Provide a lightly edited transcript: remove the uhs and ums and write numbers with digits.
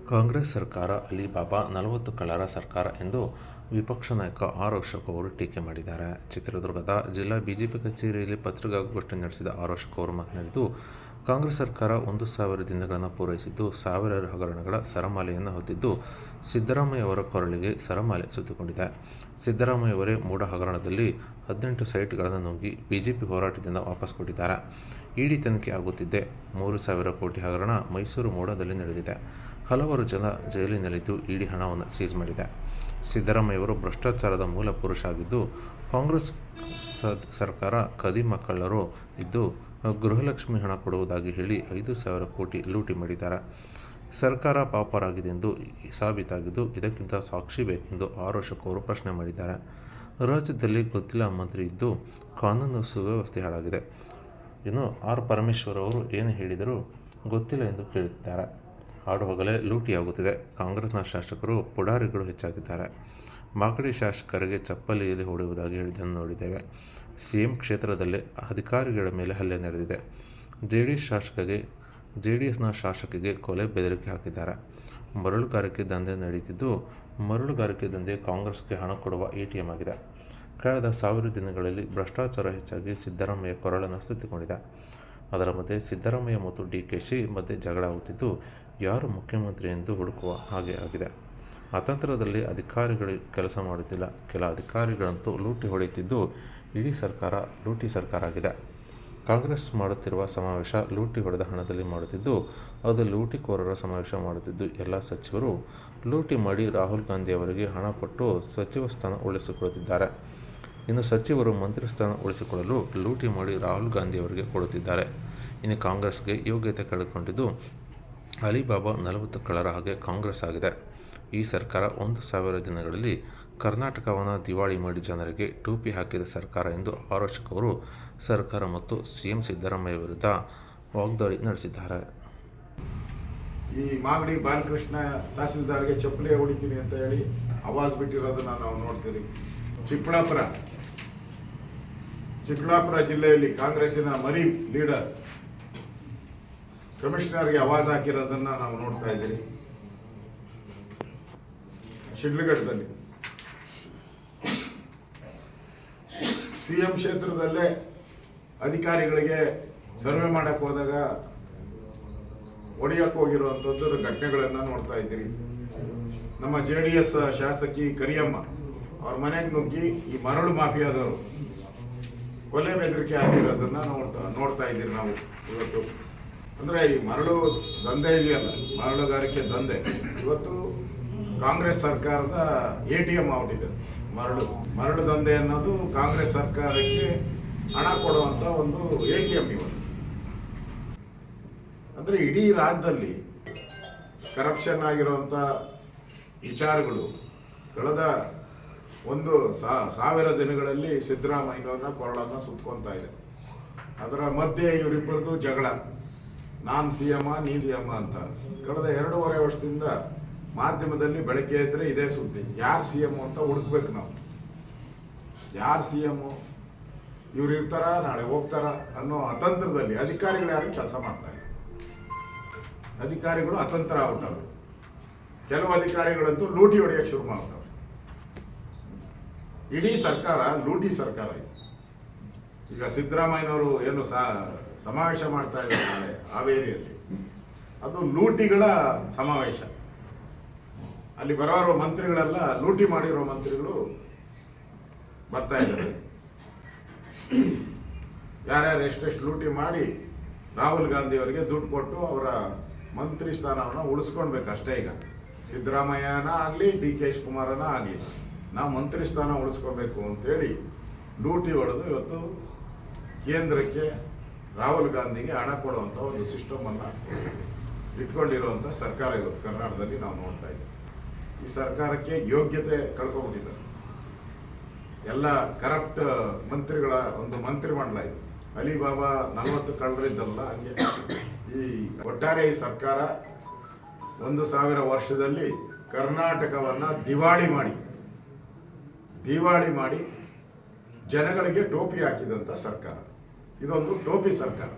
ಕಾಂಗ್ರೆಸ್ ಸರ್ಕಾರ ಅಲಿಬಾಬಾ 40 ಕಳ್ಳರ ಸರ್ಕಾರ ಎಂದು ವಿಪಕ್ಷ ನಾಯಕ ಆರ್. ಅಶೋಕ್ ಅವರು ಟೀಕೆ ಮಾಡಿದ್ದಾರೆ. ಚಿತ್ರದುರ್ಗದ ಜಿಲ್ಲಾ ಬಿಜೆಪಿ ಕಚೇರಿಯಲ್ಲಿ ಪತ್ರಿಕಾಗೋಷ್ಠಿ ನಡೆಸಿದ ಆರ್. ಅಶೋಕ್ ಅವರು ಮಾತನಾಡಿದ್ದು, ಕಾಂಗ್ರೆಸ್ ಸರ್ಕಾರ 1,000 ದಿನಗಳನ್ನು ಪೂರೈಸಿದ್ದು, ಸಾವಿರಾರು ಹಗರಣಗಳ ಸರಮಾಲೆಯನ್ನು ಹೊತ್ತಿದ್ದು, ಸಿದ್ದರಾಮಯ್ಯ ಅವರ ಕೊರಳಿಗೆ ಸರಮಾಲೆ ಸುತ್ತಿಕೊಂಡಿದೆ. ಸಿದ್ದರಾಮಯ್ಯ ಅವರೇ ಮೂಡ ಹಗರಣದಲ್ಲಿ 18 ಸೈಟ್ಗಳನ್ನು ನುಂಗಿ ಬಿಜೆಪಿ ಹೋರಾಟದಿಂದ ವಾಪಸ್ ಕೊಟ್ಟಿದ್ದಾರೆ. ಇಡಿ ತನಿಖೆ ಆಗುತ್ತಿದೆ. 3,000 ಕೋಟಿ ಹಗರಣ ಮೈಸೂರು ಮೂಡದಲ್ಲಿ ನಡೆದಿದೆ. ಹಲವಾರು ಜನ ಜೈಲಿನಲ್ಲಿದ್ದು ಇಡಿ ಹಣವನ್ನು ಸೀಸ್ ಮಾಡಿದೆ. ಸಿದ್ದರಾಮಯ್ಯವರು ಭ್ರಷ್ಟಾಚಾರದ ಮೂಲ ಪುರುಷ ಆಗಿದ್ದು, ಕಾಂಗ್ರೆಸ್ ಸರ್ಕಾರ ಖದೀಮ ಕಳ್ಳರು ಇದ್ದು, ಗೃಹಲಕ್ಷ್ಮಿ ಹಣ ಕೊಡುವುದಾಗಿ ಹೇಳಿ 5,000 ಕೋಟಿ ಲೂಟಿ ಮಾಡಿದ್ದಾರೆ. ಸರ್ಕಾರ ಪಾಪರಾಗಿದೆ ಎಂದು ಸಾಬೀತಾಗಿದ್ದು, ಇದಕ್ಕಿಂತ ಸಾಕ್ಷಿ ಬೇಕೆಂದು ಆರ್. ಅಶೋಕ್ ಅವರು ಪ್ರಶ್ನೆ ಮಾಡಿದ್ದಾರೆ. ರಾಜ್ಯದಲ್ಲಿ ಗೊತ್ತಿಲ್ಲ ಮಂತ್ರಿ ಇದ್ದು ಕಾನೂನು ಸುವ್ಯವಸ್ಥೆ ಹಾಳಾಗಿದೆ. ಇನ್ನು ಆರ್. ಪರಮೇಶ್ವರ್ ಅವರು ಏನು ಹೇಳಿದರೂ ಗೊತ್ತಿಲ್ಲ ಎಂದು ಕೇಳುತ್ತಿದ್ದಾರೆ. ಹಾಡುಹಗಲೇ ಲೂಟಿಯಾಗುತ್ತಿದೆ. ಕಾಂಗ್ರೆಸ್ನ ಶಾಸಕರು ಪುಡಾರಿಗಳು ಹೆಚ್ಚಾಗಿದ್ದಾರೆ. ಮಾಗಡಿ ಶಾಸಕರಿಗೆ ಚಪ್ಪಲಿಯಲ್ಲಿ ಹೊಡೆಯುವುದಾಗಿ ಹೇಳಿದ್ದನ್ನು ನೋಡಿದ್ದೇವೆ. ಸಿಎಂ ಕ್ಷೇತ್ರದಲ್ಲೇ ಅಧಿಕಾರಿಗಳ ಮೇಲೆ ಹಲ್ಲೆ ನಡೆದಿದೆ. ಜೆಡಿಎಸ್ನ ಶಾಸಕಿಗೆ ಕೊಲೆ ಬೆದರಿಕೆ ಹಾಕಿದ್ದಾರೆ. ಮರಳುಗಾರಿಕೆ ದಂಧೆ ನಡೆಯುತ್ತಿದ್ದು, ಮರಳುಗಾರಿಕೆ ದಂಧೆ ಕಾಂಗ್ರೆಸ್ಗೆ ಹಣ ಕೊಡುವ ಎಟಿಎಂ ಆಗಿದೆ. ಕಳೆದ 1000 ದಿನಗಳಲ್ಲಿ ಭ್ರಷ್ಟಾಚಾರ ಹೆಚ್ಚಾಗಿ ಸಿದ್ದರಾಮಯ್ಯ ಕೊರಳನ್ನು ಸುತ್ತಿಕೊಂಡಿದೆ. ಅದರ ಮಧ್ಯೆ ಸಿದ್ದರಾಮಯ್ಯ ಮತ್ತು ಡಿಕೆಶಿ ಮಧ್ಯೆ ಜಗಳ ಆಗುತ್ತಿದ್ದು, ಯಾರು ಮುಖ್ಯಮಂತ್ರಿ ಎಂದು ಹುಡುಕುವ ಹಾಗೆ ಆಗಿದೆ. ಅತಂತ್ರದಲ್ಲಿ ಅಧಿಕಾರಿಗಳು ಕೆಲಸ ಮಾಡುತ್ತಿಲ್ಲ. ಕೆಲ ಅಧಿಕಾರಿಗಳಂತೂ ಲೂಟಿ ಹೊಡೆಯುತ್ತಿದ್ದು, ಇಡೀ ಸರ್ಕಾರ ಲೂಟಿ ಸರ್ಕಾರ ಆಗಿದೆ. ಕಾಂಗ್ರೆಸ್ ಮಾಡುತ್ತಿರುವ ಸಮಾವೇಶ ಲೂಟಿ ಹೊಡೆದ ಹಣದಲ್ಲಿ ಮಾಡುತ್ತಿದ್ದು, ಅದು ಲೂಟಿಕೋರರ ಸಮಾವೇಶ ಮಾಡುತ್ತಿದ್ದು, ಎಲ್ಲ ಸಚಿವರು ಲೂಟಿ ಮಾಡಿ ರಾಹುಲ್ ಗಾಂಧಿ ಅವರಿಗೆ ಹಣ ಕೊಟ್ಟು ಸಚಿವ ಸ್ಥಾನ ಉಳಿಸಿಕೊಳ್ಳುತ್ತಿದ್ದಾರೆ. ಇನ್ನು ಸಚಿವರು ಮಂತ್ರಿ ಸ್ಥಾನ ಉಳಿಸಿಕೊಳ್ಳಲು ಲೂಟಿ ಮಾಡಿ ರಾಹುಲ್ ಗಾಂಧಿ ಅವರಿಗೆ ಕೊಡುತ್ತಿದ್ದಾರೆ. ಇನ್ನು ಕಾಂಗ್ರೆಸ್ಗೆ ಯೋಗ್ಯತೆ ಕಳೆದುಕೊಂಡಿದ್ದು, ಅಲಿಬಾಬಾ 40 ಕಳ್ಳರ ಹಾಗೆ ಕಾಂಗ್ರೆಸ್ ಆಗಿದೆ. ಈ ಸರ್ಕಾರ 1,000 ದಿನಗಳಲ್ಲಿ ಕರ್ನಾಟಕವನ್ನು ದಿವಾಳಿ ಮಾಡಿ ಜನರಿಗೆ ಟೋಪಿ ಹಾಕಿದ ಸರ್ಕಾರ ಎಂದು ಆರ್. ಅಶೋಕ್ ಅವರು ಸರ್ಕಾರ ಮತ್ತು ಸಿಎಂ ಸಿದ್ದರಾಮಯ್ಯ ವಿರುದ್ಧ ವಾಗ್ದಾಳಿ ನಡೆಸಿದ್ದಾರೆ. ಈ ಮಾಗಡಿ ಬಾಲಕೃಷ್ಣ ತಹಸೀಲ್ದಾರ್ಗೆ ಚಪ್ಪಲಿ ಹೊಡಿತೀನಿ ಅಂತ ಹೇಳಿ ಆವಾಜ್ ಬಿಟ್ಟಿರೋದನ್ನ ನಾವು ನೋಡ್ತೀವಿ. ಚಿಕ್ಕಬಳ್ಳಾಪುರ ಜಿಲ್ಲೆಯಲ್ಲಿ ಕಾಂಗ್ರೆಸ್ಸಿನ ಮರಿ ಲೀಡರ್ ಕಮಿಷನರ್ಗೆ ಆವಾಜ್ ಹಾಕಿರೋದನ್ನ ನಾವು ನೋಡ್ತಾ ಇದ್ದೀವಿ. ಶಿಡ್ಲಘಟ್ಟದಲ್ಲಿ ಸಿಎಂ ಕ್ಷೇತ್ರದಲ್ಲೇ ಅಧಿಕಾರಿಗಳಿಗೆ ಸರ್ವೆ ಮಾಡಕ್ ಹೋದಾಗ ಹೊಡೆಯಕ್ಕೆ ಹೋಗಿರುವಂತದ್ದು ಘಟನೆಗಳನ್ನ ನೋಡ್ತಾ ಇದ್ದೀವಿ. ನಮ್ಮ JDS ಶಾಸಕಿ ಕರಿಯಮ್ಮ ಅವ್ರ ಮನೆಗೆ ನುಗ್ಗಿ ಈ ಮರಳು ಮಾಫಿಯಾದವರು ಕೊಲೆ ಬೆದರಿಕೆ ಹಾಕಿರೋದನ್ನ ನೋಡ್ತಾ ಇದ್ದೀವಿ ನಾವು ಇವತ್ತು. ಅಂದ್ರೆ ಈ ಮರಳು ದಂಧೆ ಇದೆಯಲ್ಲ, ಮರಳುಗಾರಿಕೆ ದಂಧೆ ಇವತ್ತು ಕಾಂಗ್ರೆಸ್ ಸರ್ಕಾರದ ಎಟಿಎಂ ಆಗ್ಬಿಟ್ಟಿದೆ. ಮರಳು ದಂಧೆ ಅನ್ನೋದು ಕಾಂಗ್ರೆಸ್ ಸರ್ಕಾರಕ್ಕೆ ಹಣ ಕೊಡುವಂತ ಒಂದು ಎಟಿಎಂ ಇವತ್ತು. ಅಂದ್ರೆ ಇಡೀ ರಾಜ್ಯದಲ್ಲಿ ಕರಪ್ಷನ್ ಆಗಿರುವಂತ ವಿಚಾರಗಳು ಕಳೆದ 1,000 ದಿನಗಳಲ್ಲಿ ಸಿದ್ದರಾಮಯ್ಯನವ್ರನ್ನ ಕೊರಳನ್ನ ಸುತ್ಕೊಂತ ಇದೆ. ಅದರ ಮಧ್ಯೆ ಇವರಿಬ್ಬರದು ಜಗಳ, ನಾನ್ ಸಿಎಂ ನೀನ್ ಸಿಎಂ ಅಂತ. ಕಳೆದ 2.5 ವರ್ಷದಿಂದ ಮಾಧ್ಯಮದಲ್ಲಿ ಬೆಳಗ್ಗೆ ಇದ್ರೆ ಇದೇ ಸುದ್ದಿ. ಯಾರು ಸಿಎಂ ಅಂತ ಹುಡುಕ್ಬೇಕು ನಾವು. ಯಾರು ಸಿಎಂ, ಇವ್ರು ಇರ್ತಾರ ನಾಳೆ ಹೋಗ್ತಾರ ಅನ್ನೋ ಅತಂತ್ರದಲ್ಲಿ ಅಧಿಕಾರಿಗಳು ಯಾರು ಕೆಲಸ ಮಾಡ್ತಾ ಇಲ್ಲ. ಅಧಿಕಾರಿಗಳು ಅತಂತ್ರ ಆಗ್ಬಿಟ್ಟವ್ರು. ಕೆಲವು ಅಧಿಕಾರಿಗಳಂತೂ ಲೂಟಿ ಹೊಡೆಯಕ್ಕೆ ಶುರು ಮಾಡ್ತಾವೆ. ಇಡೀ ಸರ್ಕಾರ ಲೂಟಿ ಸರ್ಕಾರ ಇದೆ. ಈಗ ಸಿದ್ದರಾಮಯ್ಯನವರು ಏನು ಸಮಾವೇಶ ಮಾಡ್ತಾ ಇದ್ದಾರೆ ನಾಳೆ ಹಾವೇರಿಯಲ್ಲಿ, ಅದು ಲೂಟಿಗಳ ಸಮಾವೇಶ. ಅಲ್ಲಿ ಬರೋರು ಮಂತ್ರಿಗಳೆಲ್ಲ ಲೂಟಿ ಮಾಡಿರೋ ಮಂತ್ರಿಗಳು ಬರ್ತಾ ಇದ್ದಾರೆ. ಯಾರ್ಯಾರು ಎಷ್ಟೆಷ್ಟು ಲೂಟಿ ಮಾಡಿ ರಾಹುಲ್ ಗಾಂಧಿ ಅವರಿಗೆ ದುಡ್ಡು ಕೊಟ್ಟು ಅವರ ಮಂತ್ರಿ ಸ್ಥಾನವನ್ನು ಉಳಿಸ್ಕೊಳ್ಬೇಕಷ್ಟೇ. ಈಗ ಸಿದ್ದರಾಮಯ್ಯನ ಆಗಲಿ DK ಶಿವಕುಮಾರನ ಆಗಲಿ ನಾವು ಮಂತ್ರಿ ಸ್ಥಾನ ಉಳಿಸ್ಕೊಬೇಕು ಅಂತೇಳಿ ಲೂಟಿ ಹೊಡೆದು ಇವತ್ತು ಕೇಂದ್ರಕ್ಕೆ ರಾಹುಲ್ ಗಾಂಧಿಗೆ ಹಣ ಕೊಡುವಂಥ ಒಂದು ಸಿಸ್ಟಮ್ ಅನ್ನ ಇಟ್ಕೊಂಡಿರುವಂಥ ಸರ್ಕಾರ ಇವತ್ತು ಕರ್ನಾಟಕದಲ್ಲಿ ನಾವು ನೋಡ್ತಾ ಇದ್ದೀವಿ. ಈ ಸರ್ಕಾರಕ್ಕೆ ಯೋಗ್ಯತೆ ಕಳ್ಕೊಂಡ್ಬಿಟ್ಟಿದ್ದಾರೆ. ಎಲ್ಲ ಕರಪ್ಟ್ ಮಂತ್ರಿಗಳ ಒಂದು ಮಂತ್ರಿಮಂಡಲ ಇದು. ಅಲಿಬಾಬಾ 40 ಕಳ್ಳರಿದ್ದಲ್ಲ, ಹಂಗೆ ಈ ಒಟ್ಟಾರೆ ಈ ಸರ್ಕಾರ 1,000 ವರ್ಷದಲ್ಲಿ ಕರ್ನಾಟಕವನ್ನ ದಿವಾಳಿ ಮಾಡಿ ಜನಗಳಿಗೆ ಟೋಪಿ ಹಾಕಿದಂತ ಸರ್ಕಾರ. ಇದೊಂದು ಟೋಪಿ ಸರ್ಕಾರ.